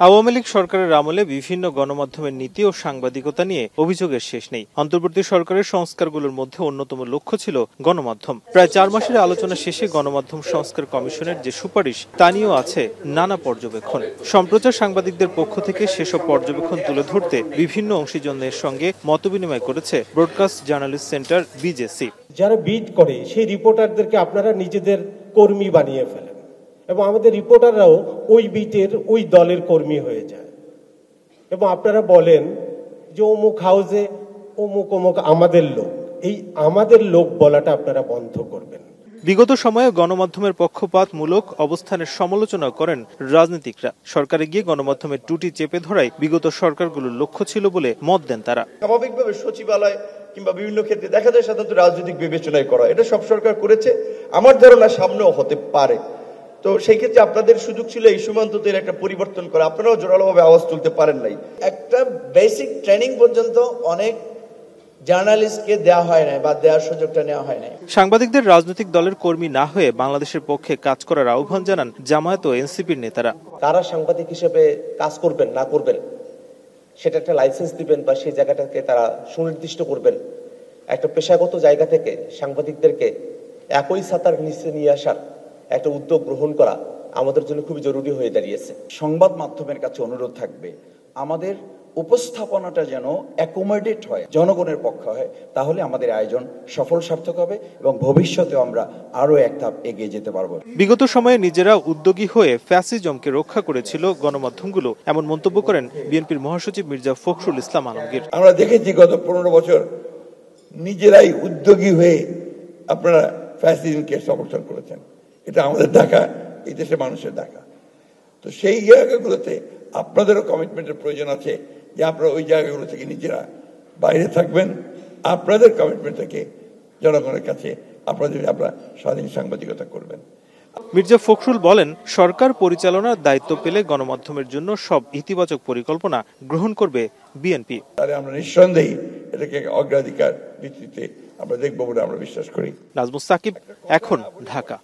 আওয়ামী লীগ সরকারের আমলে বিভিন্ন গণমাধ্যমের নীতি ও সাংবাদিকতা নিয়ে অভিযোগের শেষ নেই। অন্তর্বর্তী সরকারের সংস্কারগুলোর মধ্যে অন্যতম লক্ষ্য ছিল গণমাধ্যম। প্রায় 4 মাসের আলোচনা শেষে গণমাধ্যম সংস্কার কমিশনের যে সুপারিশ তা নিয়েও আছে নানা পর্যবেক্ষণ। সম্প্রচার সাংবাদিকদের পক্ষ থেকে সেসব পর্যবেক্ষণ তুলে ধরতে বিভিন্ন অংশীজনদের সঙ্গে মতবিনিময় করেছে ব্রডকাস্ট জার্নালিস্ট সেন্টার বিজেসি। যারা বিট করে সেই রিপোর্টারদেরকে আপনারা নিজেদের কর্মী বানিয়ে ফেলেন এবং আমাদের রিপোর্টাররাও ওই বিটের ওই দলের কর্মী হয়ে যায় এবং আপনারা বলেন যে অমুক হাউজে অমুক অমুক আমাদের লোক। এই আমাদের লোক বলাটা আপনারা বন্ধ করবেন। বিগত সময়ে গণমাধ্যমের পক্ষপাতমূলক অবস্থানের সমালোচনা করেন রাজনীতিকরা। সরকারে গিয়ে গণমাধ্যমের ত্রুটি চেপে ধরাই বিগত সরকারগুলোর লক্ষ্য ছিল বলে মত দেন তারা। স্বাভাবিকভাবে সচিবালয় কিংবা বিভিন্ন ক্ষেত্রে দেখা যায় সাধারণত রাজনৈতিক বিবেচনায় করা, এটা সব সরকার করেছে, আমার ধারণা সামনেও হতে পারে। তো সেই ক্ষেত্রে আপনাদের সুযোগ ছিল এই সীমান্ততে একটা পরিবর্তন করা, আপনারাও জোরালোভাবে আওয়াজ তুলতে পারেন নাই। একটা বেসিক ট্রেনিং পর্যন্ত অনেক জার্নালিস্টকে দেওয়া হয় নাই বা দেওয়ার সুযোগটা নেওয়া হয় নাই। সাংবাদিকদের রাজনৈতিক দলের কর্মী না হয়ে বাংলাদেশের পক্ষে কাজ করার আহ্বান জানান জামায়াত ও এনসিপির নেতারা। তারা সাংবাদিক হিসেবে কাজ করবেন না করবেন সেটা একটা লাইসেন্স দিবেন বা সেই জায়গাটাকে তারা সুনির্দিষ্ট করবেন। একটা পেশাগত জায়গা থেকে সাংবাদিকদেরকে একই ছাতার নিচে নিয়ে আসার একটা উদ্যোগ গ্রহণ করা আমাদের জন্য খুবই জরুরি হয়ে দাঁড়িয়েছে। সংবাদ মাধ্যমের কাছে অনুরোধ থাকবে, আমাদের উপস্থাপনাটা যেন অ্যাকোমোডেট হয়, জনগণের পক্ষে হয়, তাহলে আমাদের আয়োজন সফল সার্থক হবে এবং ভবিষ্যতেও আমরা আরো এক ধাপ এগিয়ে যেতে পারবো। বিগত সময়ে নিজেরা উদ্যোগী হয়ে ফ্যাসিজমকে রক্ষা করেছিল গণমাধ্যমগুলো, এমন মন্তব্য করেন বিএনপির মহাসচিব মির্জা ফখরুল ইসলাম আলমগীর। আমরা দেখেছি গত 15 বছর নিজেরাই উদ্যোগী হয়ে আপনারা ফ্যাসিজমকে সমর্থন করেছেন। এটা আমাদের ঢাকা, এই দেশের মানুষের ঢাকা। তো সেই জায়গাগুলোতে আপনাদেরও কমিটমেন্টের প্রয়োজন আছে যে আপনারা ওই জায়গাগুলো থেকে নিজেরা বাইরে থাকবেন, আপনাদের কমিটমেন্ট থেকে জনগণের কাছে আপনারা স্বাধীন সাংবাদিকতা করবেন। মির্জা ফখরুল বলেন, সরকার পরিচালনার দায়িত্ব পেলে গণমাধ্যমের জন্য সব ইতিবাচক পরিকল্পনা গ্রহণ করবে বিএনপি। আমরা নিঃসন্দেহে এটাকে অগ্রাধিকার ভিত্তিতে আমরা দেখব বলে আমরা বিশ্বাস করি। নাজমুস সাকিব, এখন, ঢাকা।